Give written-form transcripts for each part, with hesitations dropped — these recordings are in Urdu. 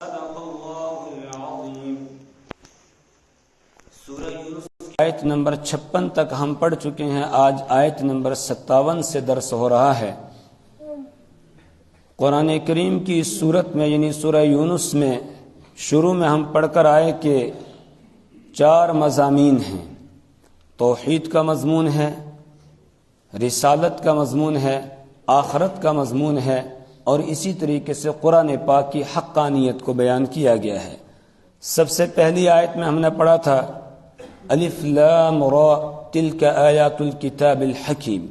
صدق اللہ العظیم۔ سورہ یونس آیت نمبر 56 تک ہم پڑھ چکے ہیں۔ آج آیت نمبر 57 سے درس ہو رہا ہے۔ قرآن کریم کی اس صورت میں یعنی سورہ یونس میں شروع میں ہم پڑھ کر آئے کہ 4 مضامین ہیں۔ توحید کا مضمون ہے، رسالت کا مضمون ہے، آخرت کا مضمون ہے، اور اسی طریقے سے قرآن پاک کی حقانیت کو بیان کیا گیا ہے۔ سب سے پہلی آیت میں ہم نے پڑھا تھا الف لام را تلک آیات الکتاب الحکیم۔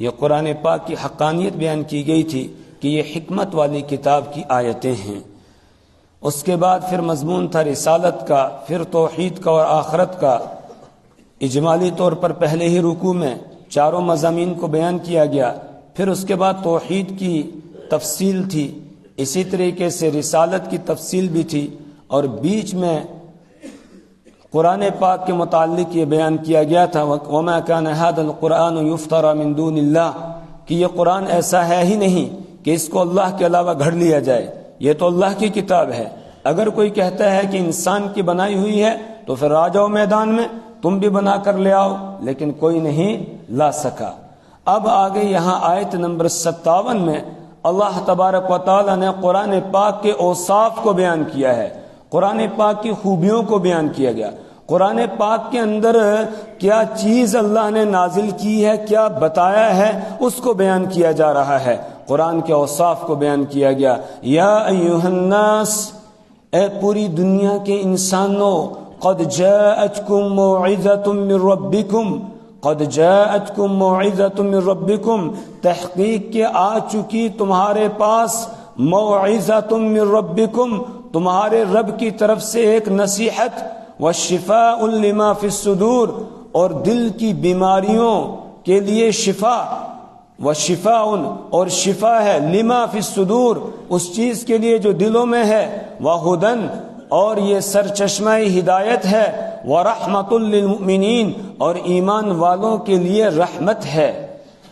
یہ قرآن پاک کی حقانیت بیان کی گئی تھی کہ یہ حکمت والی کتاب کی آیتیں ہیں۔ اس کے بعد پھر مضمون تھا رسالت کا، پھر توحید کا اور آخرت کا۔ اجمالی طور پر پہلے ہی رکوع میں 4 مضامین کو بیان کیا گیا، پھر اس کے بعد توحید کی تفصیل تھی، اسی طریقے سے رسالت کی تفصیل بھی تھی، اور بیچ میں قرآن پاک کے متعلق یہ بیان کیا گیا تھا وَمَا كَانَ هَذَا الْقُرْآنُ يُفْتَرَى مِن دُونِ اللَّهِ کہ یہ قرآن ایسا ہے ہی نہیں کہ اس کو اللہ کے علاوہ گھڑ لیا جائے، یہ تو اللہ کی کتاب ہے۔ اگر کوئی کہتا ہے کہ انسان کی بنائی ہوئی ہے تو پھر آ جاؤ میدان میں، تم بھی بنا کر لے آؤ، لیکن کوئی نہیں لا سکا۔ اب آگے یہاں آیت نمبر 57 میں اللہ تبارک و تعالی نے قرآن پاک کے اوصاف کو بیان کیا ہے، قرآن پاک کی خوبیوں کو بیان کیا گیا۔ قرآن پاک کے اندر کیا چیز اللہ نے نازل کی ہے، کیا بتایا ہے، اس کو بیان کیا جا رہا ہے۔ قرآن کے اوصاف کو بیان کیا گیا۔ یا ایھا الناس، اے پوری دنیا کے انسانوں، قد جاءتکم موعظۃ من ربکم، قد جاءتکم موعظۃ من ربکم، تحقیق کے آ چکی تمہارے پاس موعظۃ من ربکم، تمہارے رب کی طرف سے ایک نصیحت، وشفاء لما فی الصدور، اور دل کی بیماریوں کے لیے شفا، وشفاء اور شفا ہے، لما فی الصدور اس چیز کے لیے جو دلوں میں ہے، وہدن اور یہ سرچشمہ ہدایت ہے، ورحمۃ للمؤمنین اور ایمان والوں کے لیے رحمت ہے۔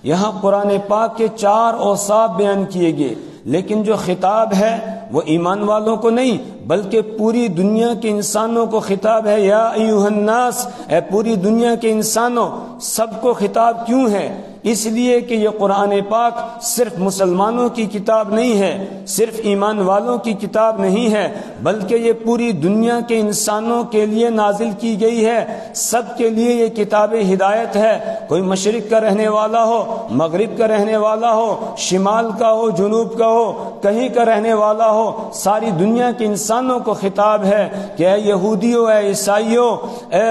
یہاں قرآن پاک کے 4 اوصاف بیان کیے گئے، لیکن جو خطاب ہے وہ ایمان والوں کو نہیں بلکہ پوری دنیا کے انسانوں کو خطاب ہے۔ یا ایھا الناس، اے پوری دنیا کے انسانوں۔ سب کو خطاب کیوں ہے؟ اس لیے کہ یہ قرآن پاک صرف مسلمانوں کی کتاب نہیں ہے، صرف ایمان والوں کی کتاب نہیں ہے، بلکہ یہ پوری دنیا کے انسانوں کے لیے نازل کی گئی ہے۔ سب کے لیے یہ کتاب ہدایت ہے، کوئی مشرق کا رہنے والا ہو، مغرب کا رہنے والا ہو، شمال کا ہو، جنوب کا ہو، کہیں کا رہنے والا ہو، ساری دنیا کے انسانوں کو خطاب ہے کہ اے یہودیوں، اے عیسائیوں، اے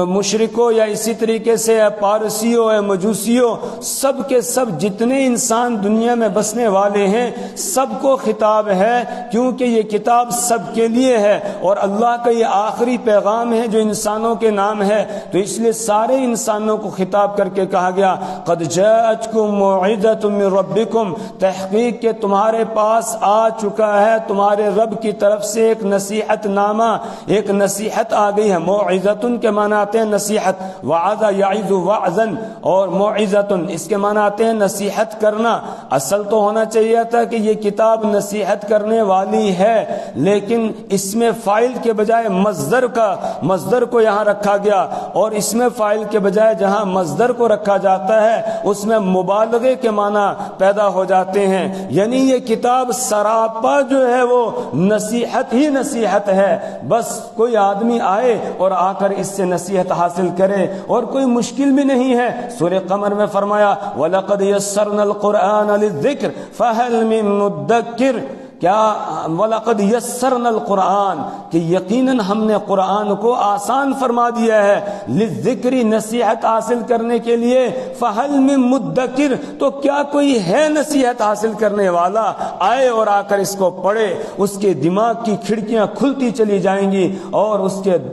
مشرکوں، یا اسی طریقے سے اے پارسیوں، اے مجوسیوں، سب کے سب جتنے انسان دنیا میں بسنے والے ہیں سب کو خطاب ہے، کیونکہ یہ کتاب سب کے لیے ہے اور اللہ کا یہ آخری پیغام ہے جو انسانوں کے نام ہے، تو اس لیے سارے انسانوں کو خطاب کر کے کہا گیا قد جاءتکم موعظۃ من ربکم، تحقیق کہ تمہارے پاس آ چکا ہے تمہارے رب کی طرف سے ایک نصیحت نامہ، ایک نصیحت آ گئی ہے۔ موعظۃ کے معنی آتے ہیں نصیحت، وعظ یعظ وعظا، اور موعظۃ اس کے معنی آتے ہیں نصیحت کرنا۔ اصل تو ہونا چاہیے تھا کہ یہ کتاب نصیحت کرنے والی ہے، لیکن اس میں فاعل کے بجائے مصدر کو یہاں رکھا گیا، اور اس میں فاعل کے بجائے جہاں مصدر کو رکھا جاتا ہے اس میں مبالغے کے معنی پیدا ہو جاتے ہیں، یعنی یہ کتاب سراپا جو ہے وہ نصیحت ہی نصیحت ہے۔ بس کوئی آدمی آئے اور آ کر اس سے نصیحت حاصل کرے، اور کوئی مشکل بھی نہیں ہے۔ سورہ قمر میں فرمایا وَلَقَدْ يَسَّرْنَا الْقُرْآنَ لِلذِّكْرِ فَهَلْ مِن مُدَّكِّرٍ، کیا وَلَقَدْ يَسَّرْنَا الْقُرْآنَ کہ یقیناً ہم نے قرآن کو آسان فرما دیا ہے، لِلذِّكْرِ نصیحت حاصل کرنے کے لیے، فَهَلْ مِن مُدَّكِّرٍ تو کیا کوئی ہے نصیحت حاصل کرنے والا، آئے اور آ کر اس کو پڑھے، اس کے دماغ کی کھڑکیاں کھلتی چلی جائیں گی اور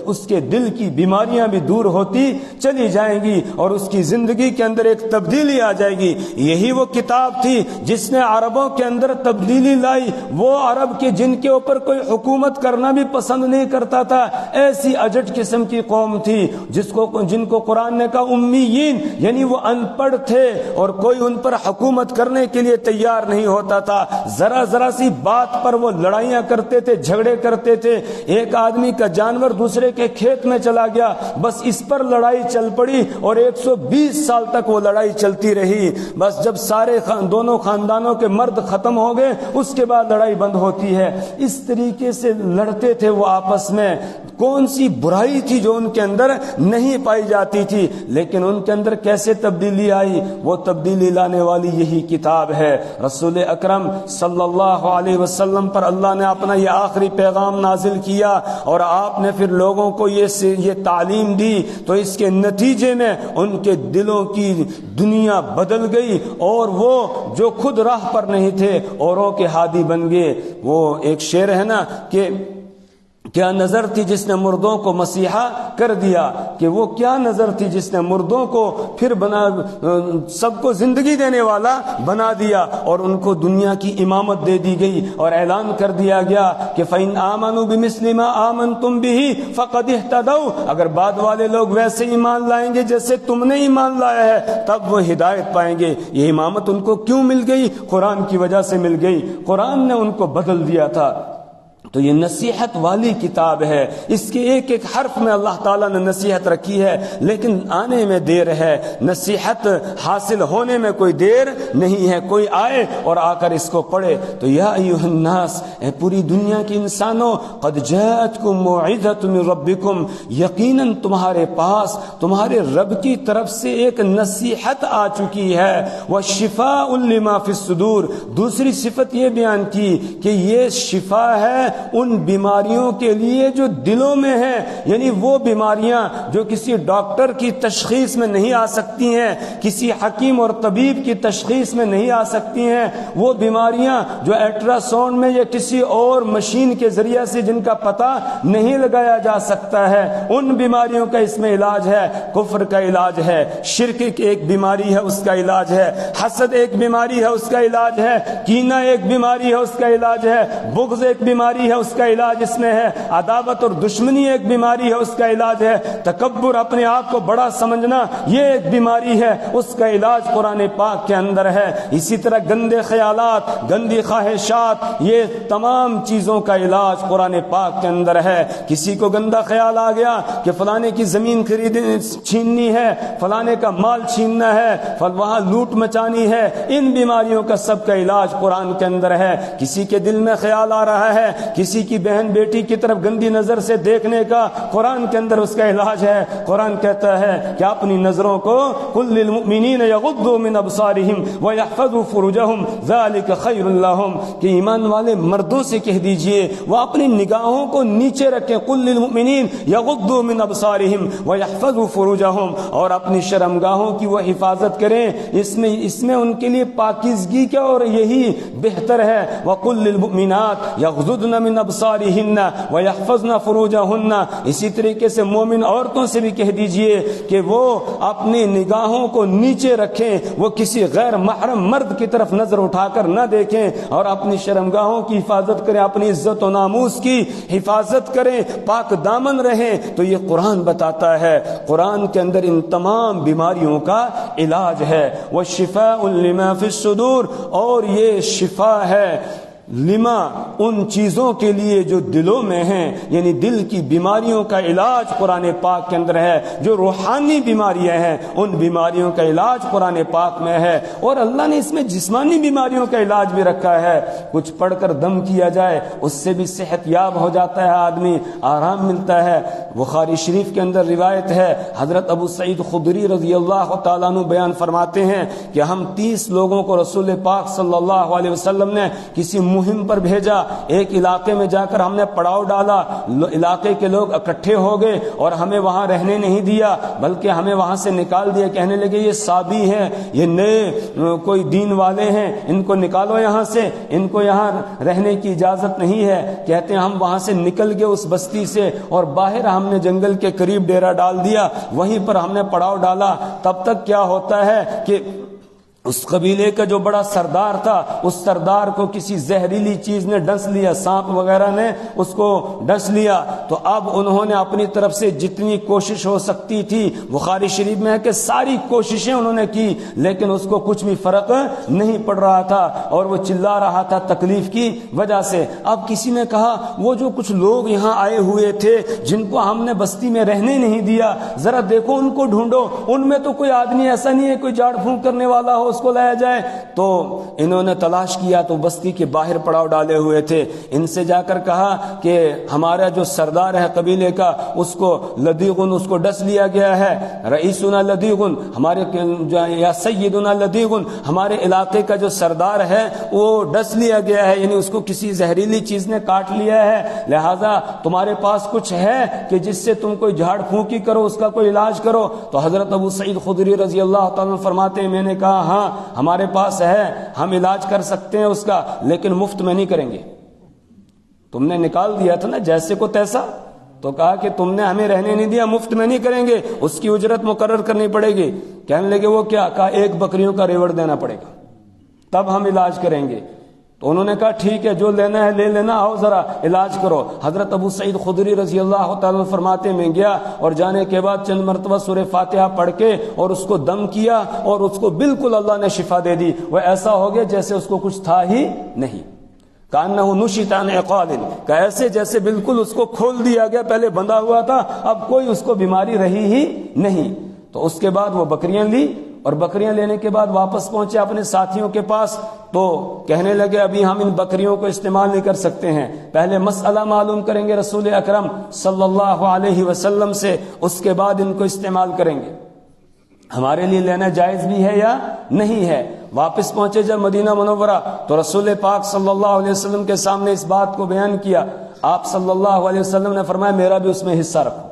اس کے دل کی بیماریاں بھی دور ہوتی چلی جائیں گی، اور اس کی زندگی کے اندر ایک تبدیلی آ جائے گی۔ یہی وہ کتاب تھی جس نے عربوں کے اندر تبدیلی لائی، وہ عرب کے جن کے اوپر کوئی حکومت کرنا بھی پسند نہیں کرتا تھا، ایسی اجٹ قسم کی قوم تھی جن کو قرآن نے کہا امیین، یعنی وہ ان پڑھ تھے اور کوئی ان پر حکومت کرنے کے لیے تیار نہیں ہوتا تھا۔ ذرا ذرا سی بات پر وہ لڑائیاں کرتے تھے، جھگڑے کرتے تھے۔ ایک آدمی کا جانور دوسرے کے کھیت میں چلا گیا، بس اس پر لڑائی چل پڑی اور 120 سال تک وہ لڑائی چلتی رہی۔ بس جب سارے دونوں خاندانوں کے مرد ختم ہو گئے اس کے بعد لڑائی بند ہوتی ہے۔ اس طریقے سے لڑتے تھے وہ آپس میں۔ کون سی برائی تھی جو ان کے اندر نہیں پائی جاتی تھی، لیکن ان کے اندر کیسے تبدیلی آئی؟ وہ تبدیلی لانے والی یہی کتاب ہے۔ رسول اکرم صلی اللہ علیہ وسلم پر اللہ نے اپنا یہ آخری پیغام نازل کیا اور آپ نے پھر لوگوں کو یہ تعلیم دی، تو اس کے نتیجے میں ان کے دلوں کی دنیا بدل گئی اور وہ جو خود راہ پر نہیں تھے اوروں کے ہادی بن گئے۔ وہ ایک شعر ہے نا کہ کیا نظر تھی جس نے مردوں کو مسیحا کر دیا، کہ وہ کیا نظر تھی جس نے مردوں کو پھر سب کو زندگی دینے والا بنا دیا، اور ان کو دنیا کی امامت دے دی گئی اور اعلان کر دیا گیا کہ فَإِنْ آمَنُوا بِمِثْلِ مَا آمَنْتُمْ بِهِ فَقَدِ اهْتَدَوْا، اگر بعد والے لوگ ویسے ایمان لائیں گے جیسے تم نے ایمان لایا ہے تب وہ ہدایت پائیں گے۔ یہ امامت ان کو کیوں مل گئی؟ قرآن کی وجہ سے مل گئی، قرآن نے ان کو بدل دیا تھا۔ تو یہ نصیحت والی کتاب ہے، اس کے ایک ایک حرف میں اللہ تعالیٰ نے نصیحت رکھی ہے، لیکن آنے میں دیر ہے، نصیحت حاصل ہونے میں کوئی دیر نہیں ہے۔ کوئی آئے اور آ کر اس کو پڑھے تو یا ایھا الناس، اے پوری دنیا کے انسانوں، قد جاءتکم موعظۃ من ربکم، یقیناً تمہارے پاس تمہارے رب کی طرف سے ایک نصیحت آ چکی ہے، وشفاء لما فی الصدور، دوسری صفت یہ بیان کی کہ یہ شفا ہے ان بیماریوں کے لیے جو دلوں میں ہیں، یعنی وہ بیماریاں جو کسی ڈاکٹر کی تشخیص میں نہیں آ سکتی ہیں، کسی حکیم اور طبیب کی تشخیص میں نہیں آ سکتی ہیں، وہ بیماریاں جو الٹرا ساؤنڈ میں یا کسی اور مشین کے ذریعے سے جن کا پتہ نہیں لگایا جا سکتا ہے، ان بیماریوں کا اس میں علاج ہے۔ کفر کا علاج ہے، شرک ایک بیماری ہے اس کا علاج ہے، حسد ایک بیماری ہے اس کا علاج ہے، کینہ ایک بیماری ہے اس کا علاج ہے، بغض ایک بیماری ہے اس کا علاج اس میں ہے، عداوت اور دشمنی ایک بیماری ہے اس کا علاج ہے، تکبر اپنے آپ کو بڑا سمجھنا یہ ایک بیماری ہے، اس کا علاج قرآن پاک کے اندر ہے۔ اسی طرح گندے خیالات، گندی خواہشات، یہ تمام چیزوں کا علاج قرآن پاک کے اندر ہے۔ کسی کو گندا خیال آ گیا کہ فلانے کی زمین چھیننی ہے، فلانے کا مال چھیننا ہے، وہاں لوٹ مچانی ہے، ان بیماریوں کا سب کا علاج قرآن کے اندر ہے۔ کسی کے دل میں خیال آ رہا ہے کسی کی بہن بیٹی کی طرف گندی نظر سے دیکھنے کا، قرآن کے اندر اس کا علاج ہے۔ قرآن کہتا ہے کہ اپنی نظروں کو قل للمؤمنین یغضوا من ابصارہم ویحفظوا فروجہم ذلک خیر لہم، کہ ایمان والے مردوں سے کہہ دیجئے وہ اپنی نگاہوں کو نیچے رکھیں، قل للمؤمنین یغضوا من ابصارہم ویحفظوا فروجہم، اور اپنی شرمگاہوں کی وہ حفاظت کریں، اس میں ان کے لیے پاکیزگی کیا، اور یہی بہتر ہے۔ وقل للمؤمنات یغضضن من ابصارہن ویحفظن فروجہن، اسی طریقے سے مومن عورتوں سے بھی کہہ دیجئے کہ وہ اپنی نگاہوں کو نیچے رکھیں، وہ کسی غیر محرم مرد کی طرف نظر اٹھا کر نہ دیکھیں، اور اپنی شرمگاہوں کی حفاظت کریں، اپنی عزت و ناموس کی حفاظت کریں، پاک دامن رہیں۔ تو یہ قرآن بتاتا ہے، قرآن کے اندر ان تمام بیماریوں کا علاج ہے۔ وشفاء لما فی الصدور، اور یہ شفا ہے لما ان چیزوں کے لیے جو دلوں میں ہیں، یعنی دل کی بیماریوں کا علاج قرآن پاک کے اندر ہے۔ جو روحانی بیماریاں ہیں ان بیماریوں کا علاج قرآن پاک میں ہے، اور اللہ نے اس میں جسمانی بیماریوں کا علاج بھی رکھا ہے۔ کچھ پڑھ کر دم کیا جائے اس سے بھی صحت یاب ہو جاتا ہے، آدمی آرام ملتا ہے۔ بخاری شریف کے اندر روایت ہے، حضرت ابو سعید خدری رضی اللہ تعالیٰ عنہ بیان فرماتے ہیں کہ ہم 30 لوگوں کو رسول پاک صلی اللہ علیہ وسلم نے کسی مہم پر بھیجا، ایک علاقے میں جا کر ہم نے پڑاؤ ڈالا، علاقے کے لوگ اکٹھے ہو گئے اور ہمیں وہاں رہنے نہیں دیا، بلکہ ہمیں وہاں سے نکال دیا، کہنے لگے یہ صابی ہیں، یہ نئے کوئی دین والے ہیں، ان کو نکالو یہاں سے، ان کو یہاں رہنے کی اجازت نہیں ہے۔ کہتے ہیں ہم وہاں سے نکل گئے اس بستی سے، اور باہر ہم نے جنگل کے قریب ڈیرا ڈال دیا، وہیں پر ہم نے پڑاؤ ڈالا۔ تب تک کیا ہوتا ہے کہ اس قبیلے کا جو بڑا سردار تھا، اس سردار کو کسی زہریلی چیز نے ڈس لیا، سانپ وغیرہ نے اس کو ڈس لیا، تو اب انہوں نے اپنی طرف سے جتنی کوشش ہو سکتی تھی، بخاری شریف میں ہے کہ ساری کوششیں انہوں نے کی، لیکن اس کو کچھ بھی فرق نہیں پڑ رہا تھا اور وہ چلا رہا تھا تکلیف کی وجہ سے۔ اب کسی نے کہا وہ جو کچھ لوگ یہاں آئے ہوئے تھے جن کو ہم نے بستی میں رہنے نہیں دیا، ذرا دیکھو ان کو ڈھونڈو، ان میں تو کوئی آدمی ایسا نہیں ہے کوئی جھاڑ پھونک کرنے والا ہو، اس کو لایا جائے۔ تو انہوں نے تلاش کیا تو بستی کے باہر پڑاؤ ڈالے ہوئے تھے، ان سے جا کر کہا کہ ہمارا جو سردار ہے قبیلے کا اس کو لدیغن، اس کو ڈس لیا گیا ہے، رئیسنا لدیغن، ہمارے یا سیدنا لدیغن، ہمارے علاقے کا جو سردار ہے وہ ڈس لیا گیا ہے، یعنی اس کو کسی زہریلی چیز نے کاٹ لیا ہے، لہذا تمہارے پاس کچھ ہے کہ جس سے تم کوئی جھاڑ پھونکی کرو، اس کا کوئی علاج کرو؟ تو حضرت ابو سعید خدری رضی اللہ تعالیٰ عنہ فرماتے ہیں میں نے کہا ہاں ہمارے پاس ہے، ہم علاج کر سکتے ہیں اس کا، لیکن مفت میں نہیں کریں گے۔ تم نے نکال دیا تھا نا جیسے کو تیسا، تو کہا کہ تم نے ہمیں رہنے نہیں دیا، مفت میں نہیں کریں گے، اس کی اجرت مقرر کرنی پڑے گی۔ کہنے لگے وہ کیا؟ کہا 1 بکریوں کا ریوڑ دینا پڑے گا، تب ہم علاج کریں گے۔ تو انہوں نے کہا ٹھیک ہے جو لینا ہے لے لینا، آؤ ذرا علاج کرو۔ حضرت ابو سعید خدری رضی اللہ تعالیٰ فرماتے میں گیا اور جانے کے بعد چند مرتبہ سورہ فاتحہ پڑھ کے اور اس کو دم کیا اور اس کو بالکل اللہ نے شفا دے دی، وہ ایسا ہو گیا جیسے اس کو کچھ تھا ہی نہیں۔ کانہ نشط عن عقال، کہ ایسے جیسے بالکل اس کو کھول دیا گیا، پہلے بندھا ہوا تھا اب کوئی اس کو بیماری رہی ہی نہیں۔ تو اس کے بعد وہ بکریاں لی اور بکریاں لینے کے بعد واپس پہنچے اپنے ساتھیوں کے پاس، تو کہنے لگے ابھی ہم ان بکریوں کو استعمال نہیں کر سکتے ہیں، پہلے مسئلہ معلوم کریں گے رسول اکرم صلی اللہ علیہ وسلم سے، اس کے بعد ان کو استعمال کریں گے، ہمارے لیے لینا جائز بھی ہے یا نہیں ہے۔ واپس پہنچے جب مدینہ منورہ تو رسول پاک صلی اللہ علیہ وسلم کے سامنے اس بات کو بیان کیا، آپ صلی اللہ علیہ وسلم نے فرمایا میرا بھی اس میں حصہ رکھو،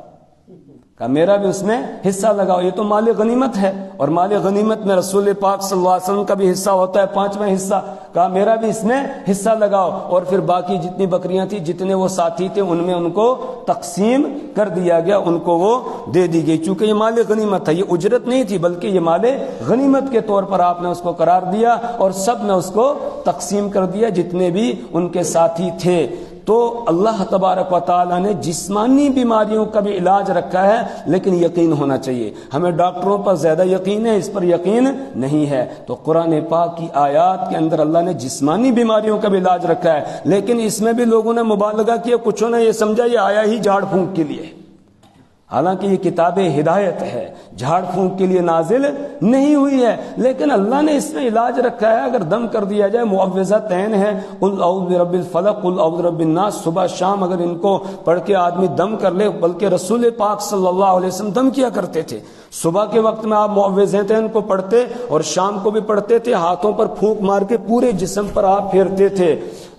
کہا میرا بھی اس میں حصہ لگاؤ، یہ تو مال غنیمت ہے اور مال غنیمت میں رسول پاک صلی اللہ علیہ وسلم کا بھی حصہ ہوتا ہے 5واں حصہ، کہا میرا بھی اس میں حصہ لگاؤ، اور پھر باقی جتنی بکریاں تھیں جتنے وہ ساتھی تھے ان میں ان کو تقسیم کر دیا گیا، ان کو وہ دے دی گئی، چونکہ یہ مال غنیمت تھا، یہ اجرت نہیں تھی بلکہ یہ مال غنیمت کے طور پر آپ نے اس کو قرار دیا اور سب نے اس کو تقسیم کر دیا جتنے بھی ان کے ساتھی تھے۔ تو اللہ تبارک و تعالیٰ نے جسمانی بیماریوں کا بھی علاج رکھا ہے، لیکن یقین ہونا چاہیے، ہمیں ڈاکٹروں پر زیادہ یقین ہے، اس پر یقین نہیں ہے۔ تو قرآن پاک کی آیات کے اندر اللہ نے جسمانی بیماریوں کا بھی علاج رکھا ہے، لیکن اس میں بھی لوگوں نے مبالغہ کیا، کچھوں نے یہ سمجھا یہ آیا ہی جھاڑ پھونک کے لیے، حالانکہ یہ کتاب ہدایت ہے، جھاڑ پھونک کے لیے نازل نہیں ہوئی ہے، لیکن اللہ نے اس میں علاج رکھا ہے۔ اگر دم کر دیا جائے، معوذتین ہے، قل اعوذ برب الفلق قل اعوذ برب الناس، صبح شام اگر ان کو پڑھ کے آدمی دم کر لے، بلکہ رسول پاک صلی اللہ علیہ وسلم دم کیا کرتے تھے، صبح کے وقت میں آپ معوذتین کو پڑھتے اور شام کو بھی پڑھتے تھے، ہاتھوں پر پھونک مار کے پورے جسم پر آپ پھیرتے تھے۔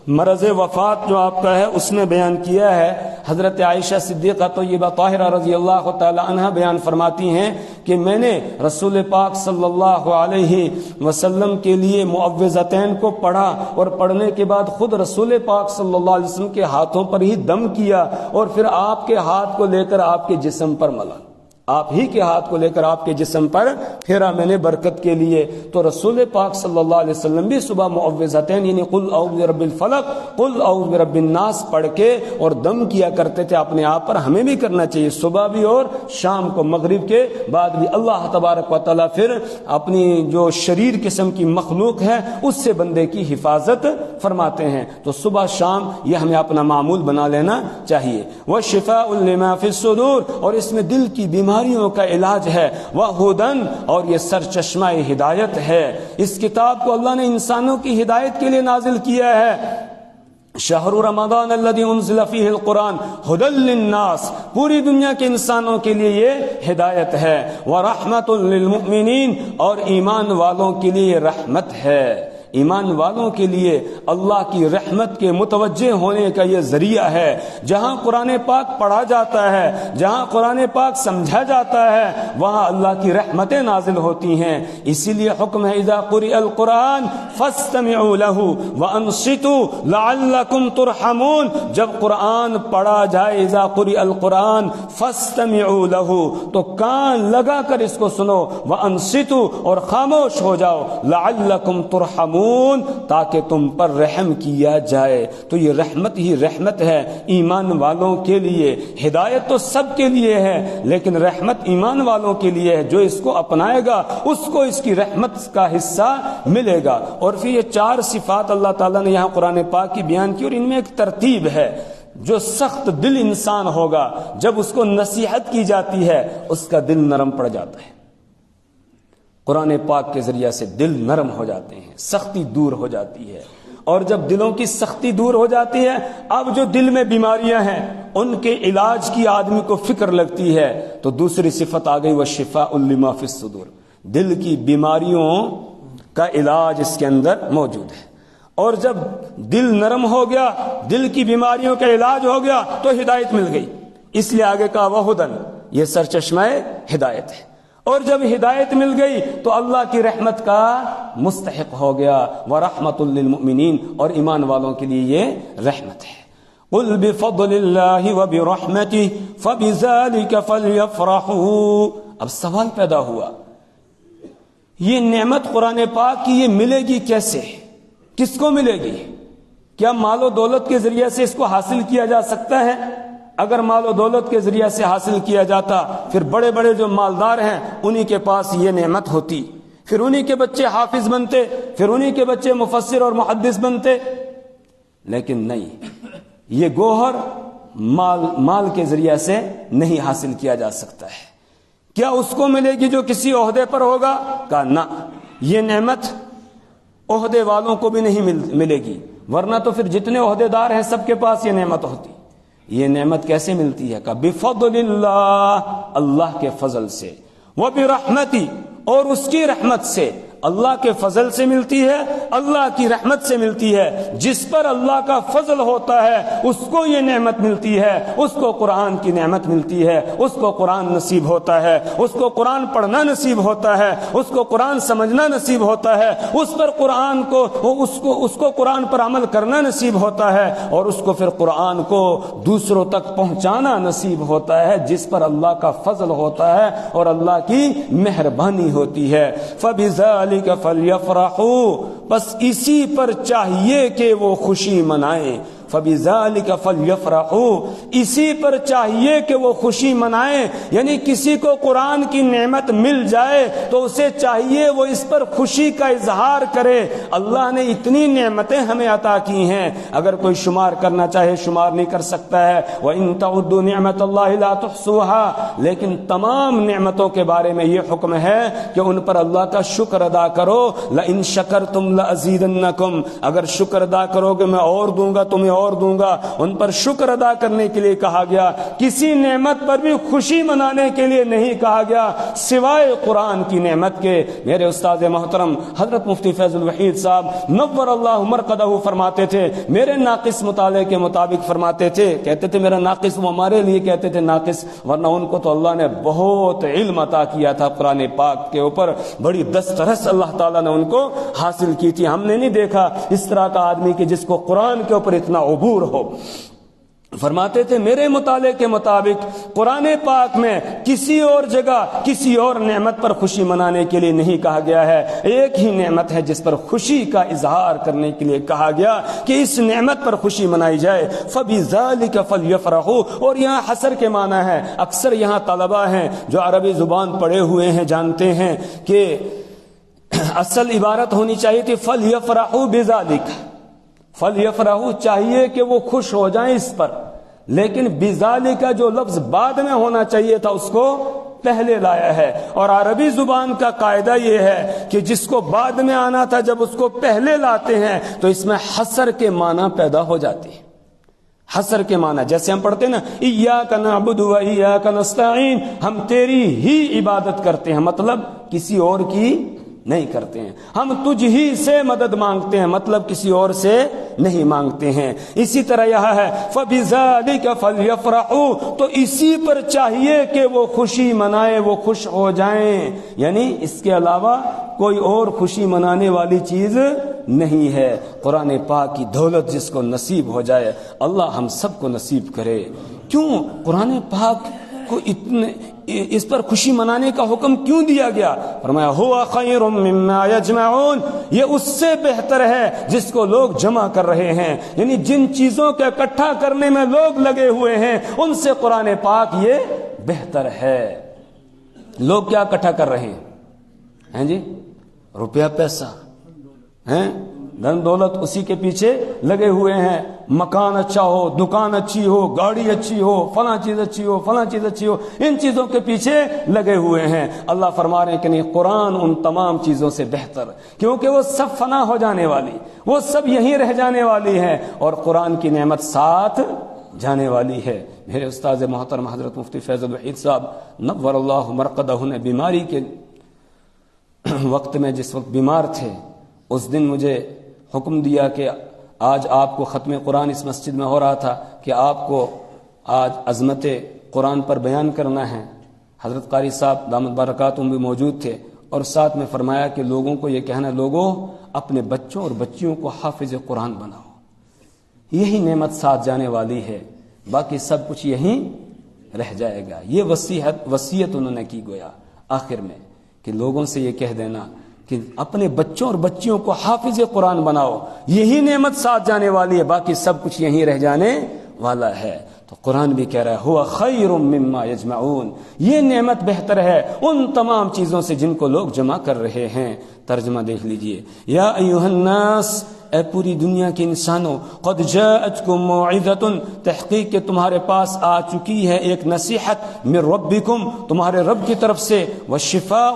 مرض وفات جو آپ کا ہے اس میں بیان کیا ہے، حضرت عائشہ صدیقہ طیبہ طاہرہ رضی اللہ تعالی عنہ بیان فرماتی ہیں کہ میں نے رسول پاک صلی اللہ علیہ وسلم کے لیے معوذتین کو پڑھا اور پڑھنے کے بعد خود رسول پاک صلی اللہ علیہ وسلم کے ہاتھوں پر ہی دم کیا اور پھر آپ کے ہاتھ کو لے کر آپ کے جسم پر ملا، آپ ہی کے ہاتھ کو لے کر آپ کے جسم پر پھیرا میں نے برکت کے لیے۔ تو رسول پاک صلی اللہ علیہ وسلم بھی صبح معوذتین یعنی قل اعوذ برب الفلق قل اعوذ برب الناس پڑھ کے اور دم کیا کرتے تھے اپنے آپ پر، ہمیں بھی کرنا چاہیے صبح بھی اور شام کو، مغرب کے بعد بھی۔ اللہ تبارک و تعالیٰ پھر اپنی جو شریر قسم کی مخلوق ہے اس سے بندے کی حفاظت فرماتے ہیں، تو صبح شام یہ ہمیں اپنا معمول بنا لینا چاہیے۔ وَشِفَاءٌ لِمَا فِي الصُّدُورِ، اور اس میں دل کی بیماریوں کا علاج ہے، وَهُدًى، اور یہ سرچشمہ ہدایت ہے۔ اس کتاب کو اللہ نے انسانوں کی ہدایت کے لیے نازل کیا ہے۔ شہر رمضان الذی انزل فیہ القرآن ھدی للناس، پوری دنیا کے انسانوں کے لیے یہ ہدایت ہے، ورحمۃ للمؤمنین، اور ایمان والوں کے لیے یہ رحمت ہے۔ ایمان والوں کے لیے اللہ کی رحمت کے متوجہ ہونے کا یہ ذریعہ ہے. جہاں قرآن پاک پڑھا جاتا ہے، جہاں قرآن پاک سمجھا جاتا ہے، وہاں اللہ کی رحمتیں نازل ہوتی ہیں. اسی لیے حکم ہے اذا قرئ القرآن فاستمعوا له وانصتوا لعلکم ترحمون. جب قرآن پڑھا جائے اذا قرئ القرآن فاستمعوا له تو کان لگا کر اس کو سنو، وانصتوا اور خاموش ہو جاؤ، لعلکم ترحمون تاکہ تم پر رحم کیا جائے. تو یہ رحمت ہی رحمت ہے ایمان والوں کے لیے. ہدایت تو سب کے لیے ہے لیکن رحمت ایمان والوں کے لیے ہے. جو اس کو اپنائے گا اس کو اس کی رحمت کا حصہ ملے گا. اور پھر یہ 4 صفات اللہ تعالیٰ نے یہاں قرآن پاک کی بیان کی، اور ان میں ایک ترتیب ہے. جو سخت دل انسان ہوگا جب اس کو نصیحت کی جاتی ہے اس کا دل نرم پڑ جاتا ہے. قرآن پاک کے ذریعے سے دل نرم ہو جاتے ہیں، سختی دور ہو جاتی ہے. اور جب دلوں کی سختی دور ہو جاتی ہے، اب جو دل میں بیماریاں ہیں ان کے علاج کی آدمی کو فکر لگتی ہے، تو دوسری صفت آ گئی وشفاء لما فی الصدور. دل کی بیماریوں کا علاج اس کے اندر موجود ہے. اور جب دل نرم ہو گیا، دل کی بیماریوں کا علاج ہو گیا تو ہدایت مل گئی. اس لیے آگے کہا وہدن، یہ سرچشمہ ہدایت ہے. اور جب ہدایت مل گئی تو اللہ کی رحمت کا مستحق ہو گیا. ورحمۃ للمؤمنین، اور ایمان والوں کے لیے یہ رحمت ہے. قل بفضل اللہ وبرحمتہ فبذلک فلیفرحوا. اب سوال پیدا ہوا، یہ نعمت قرآن پاک کی یہ ملے گی کیسے؟ کس کو ملے گی؟ کیا مال و دولت کے ذریعے سے اس کو حاصل کیا جا سکتا ہے؟ اگر مال و دولت کے ذریعے سے حاصل کیا جاتا پھر بڑے بڑے جو مالدار ہیں انہی کے پاس یہ نعمت ہوتی، پھر انہی کے بچے حافظ بنتے، پھر انہی کے بچے مفسر اور محدث بنتے. لیکن نہیں، یہ گوہر مال کے ذریعے سے نہیں حاصل کیا جا سکتا ہے. کیا اس کو ملے گی جو کسی عہدے پر ہوگا؟ کہا نہ، یہ نعمت عہدے والوں کو بھی نہیں ملے گی، ورنہ تو پھر جتنے عہدے دار ہیں سب کے پاس یہ نعمت ہوتی. یہ نعمت کیسے ملتی ہے؟ کہ بفضل اللہ، اللہ کے فضل سے، وبرحمتی، اور اس کی رحمت سے. اللہ کے فضل سے ملتی ہے، اللہ کی رحمت سے ملتی ہے. جس پر اللہ کا فضل ہوتا ہے اس کو یہ نعمت ملتی ہے، اس کو قرآن کی نعمت ملتی ہے، اس کو قرآن نصیب ہوتا ہے، اس کو قرآن پڑھنا نصیب ہوتا ہے، اس کو قرآن سمجھنا نصیب ہوتا ہے، اس پر قرآن کو اس کو قرآن پر عمل کرنا نصیب ہوتا ہے، اور اس کو پھر قرآن کو دوسروں تک پہنچانا نصیب ہوتا ہے جس پر اللہ کا فضل ہوتا ہے اور اللہ کی مہربانی ہوتی ہے. فبذلک فلیفرحوا، بس اسی پر چاہیے کہ وہ خوشی منائیں. فبذلک فلیفرحوا، اسی پر چاہیے کہ وہ خوشی منائیں. یعنی کسی کو قرآن کی نعمت مل جائے تو اسے چاہیے وہ اس پر خوشی کا اظہار کرے. اللہ نے اتنی نعمتیں ہمیں عطا کی ہیں، اگر کوئی شمار کرنا چاہے شمار نہیں کر سکتا ہے. وَإِن تَعُدُّوا نِعْمَةَ اللَّهِ لَا تُحْصُوهَا، لیکن تمام نعمتوں کے بارے میں یہ حکم ہے کہ ان پر اللہ کا شکر ادا کرو. لَإِن شَكَرْتُمْ لَأَزِيدَنَّكُمْ، اگر شکر ادا کرو گے میں اور دوں گا، تمہیں اور دوں گا. ان پر شکر ادا کرنے کے لیے کہا گیا، کسی نعمت پر بھی خوشی منانے کے لیے نہیں کہا گیا سوائے قرآن کی نعمت کے. میرے استاد محترم حضرت مفتی فیض الوحید صاحب نور اللہ مرقدہ فرماتے تھے، میرے ناقص مطالعے کے مطابق فرماتے تھے، کہتے تھے میرا ناقص، وہ ہمارے لیے کہتے تھے ناقص، ورنہ ان کو تو اللہ نے بہت علم عطا کیا تھا قرآن پاک کے اوپر، بڑی دسترس اللہ تعالیٰ نے ان کو حاصل کی تھی. ہم نے نہیں دیکھا اس طرح کا آدمی کہ جس کو قرآن کے اوپر اتنا عبور ہو. فرماتے تھے میرے مطالعے کے مطابق قرآن پاک میں کسی اور جگہ کسی اور نعمت پر خوشی منانے کے لیے نہیں کہا گیا ہے. ایک ہی نعمت ہے جس پر خوشی کا اظہار کرنے کے لیے کہا گیا کہ اس نعمت پر خوشی منائی جائے. فَبِذَلِكَ فَلْيَفْرَحُوا، اور یہاں حصر کے معنی ہے. اکثر یہاں طلبہ ہیں جو عربی زبان پڑھے ہوئے ہیں جانتے ہیں کہ اصل عبارت ہونی چاہیے تھی فَلْيَفْرَحُوا بِذَلِكَ، فَلْيَفْرَحُوا چاہیے کہ وہ خوش ہو جائیں اس پر، لیکن بِذَلِكَ جو لفظ بعد میں ہونا چاہیے تھا اس کو پہلے لایا ہے. اور عربی زبان کا قاعدہ یہ ہے کہ جس کو بعد میں آنا تھا جب اس کو پہلے لاتے ہیں تو اس میں حصر کے معنی پیدا ہو جاتے ہیں. حصر کے معنی جیسے ہم پڑھتے ہیں نا ایاک نعبد و ایاک نستعین، ہم تیری ہی عبادت کرتے ہیں، مطلب کسی اور کی نہیں کرتے ہیں. ہم تجھ ہی سے مدد مانگتے ہیں, مطلب کسی اور سے نہیں مانگتے ہیں. اسی طرح یہاں ہے فَبِذَلِكَ فَلْيَفْرَحُوا, تو اسی پر چاہیے کہ وہ خوشی منائے, وہ خوش ہو جائیں. یعنی اس کے علاوہ کوئی اور خوشی منانے والی چیز نہیں ہے. قرآن پاک کی دولت جس کو نصیب ہو جائے, اللہ ہم سب کو نصیب کرے. کیوں قرآن پاک کو اتنے اس پر خوشی منانے کا حکم کیوں دیا گیا؟ فرمایا ہوا خیر مما یجمعون, یہ اس سے بہتر ہے جس کو لوگ جمع کر رہے ہیں. یعنی جن چیزوں کے اکٹھا کرنے میں لوگ لگے ہوئے ہیں ان سے قرآن پاک یہ بہتر ہے. لوگ کیا اکٹھا کر رہے ہیں جی؟ روپیہ پیسہ ہیں, دھن دولت, اسی کے پیچھے لگے ہوئے ہیں. مکان اچھا ہو, دکان اچھی ہو, گاڑی اچھی ہو, فلاں چیز اچھی ہو, فلاں چیز اچھی ہو, ان چیزوں کے پیچھے لگے ہوئے ہیں. اللہ فرما رہے ہیں کہ نہیں, قرآن ان تمام چیزوں سے بہتر, کیونکہ وہ سب فنا ہو جانے والی, وہ سب یہیں رہ جانے والی ہیں, اور قرآن کی نعمت ساتھ جانے والی ہے. میرے استاذ محترم حضرت مفتی فیض الوحید صاحب نور اللہ مرقدہ نے بیماری کے وقت میں, جس وقت بیمار تھے, اس دن مجھے حکم دیا کہ آج آپ کو ختم قرآن اس مسجد میں ہو رہا تھا کہ آپ کو آج عظمت قرآن پر بیان کرنا ہے. حضرت قاری صاحب دامت برکاتہم بھی موجود تھے, اور ساتھ میں فرمایا کہ لوگوں کو یہ کہنا, لوگوں اپنے بچوں اور بچیوں کو حافظ قرآن بناؤ, یہی نعمت ساتھ جانے والی ہے, باقی سب کچھ یہیں رہ جائے گا. یہ وصیت انہوں نے کی گویا آخر میں, کہ لوگوں سے یہ کہہ دینا کہ اپنے بچوں اور بچیوں کو حافظ قرآن بناؤ, یہی نعمت ساتھ جانے والی ہے, باقی سب کچھ یہیں رہ جانے والا ہے. تو قرآن بھی کہہ رہا ہے ہوا خیر مما یجمعون, یہ نعمت بہتر ہے ان تمام چیزوں سے جن کو لوگ جمع کر رہے ہیں. ترجمہ دیکھ لیجئے, یا ایھا الناس, اے پوری دنیا کے انسانوں, قد جاءتکم موعظۃ, تحقیق کہ تمہارے پاس آ چکی ہے ایک نصیحت, من ربکم, تمہارے رب کی طرف سے, وشفاء,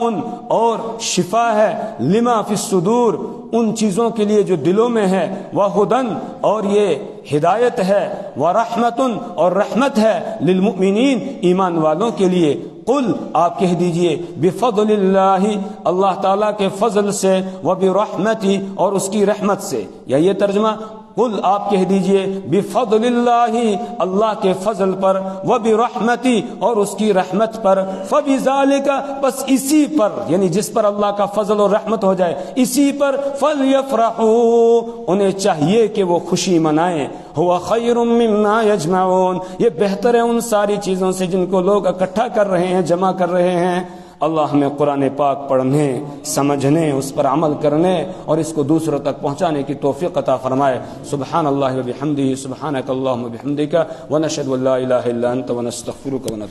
اور شفا ہے, لما فی الصدور, ان چیزوں کے لیے جو دلوں میں ہے, وہدن, اور یہ ہدایت ہے, ورحمت, اور رحمت ہے, للمؤمنین, ایمان والوں کے لیے. قل, آپ کہہ دیجئے, بفضل اللہ, اللہ تعالیٰ کے فضل سے, وبرحمتہ, اور اس کی رحمت سے. یا یہ ترجمہ, قل, آپ کہہ دیجئے, بفضل اللہ, اللہ کے فضل پر, وبرحمتہ, اور اس کی رحمت پر, فبذالک, بس اسی پر, یعنی جس پر اللہ کا فضل اور رحمت ہو جائے اسی پر, فلیفرحوا, انہیں چاہیے کہ وہ خوشی منائیں. ہوا خیر مما یجمعون, یہ بہتر ہے ان ساری چیزوں سے جن کو لوگ اکٹھا کر رہے ہیں, جمع کر رہے ہیں. اللہ ہمیں قرآن پاک پڑھنے, سمجھنے, اس پر عمل کرنے اور اس کو دوسروں تک پہنچانے کی توفیق عطا فرمائے. سبحان اللہ و بحمدہ, سبحانک اللہم و بحمدک, ونشہد ان لا الہ الا انت, ونستغفرک ونتوب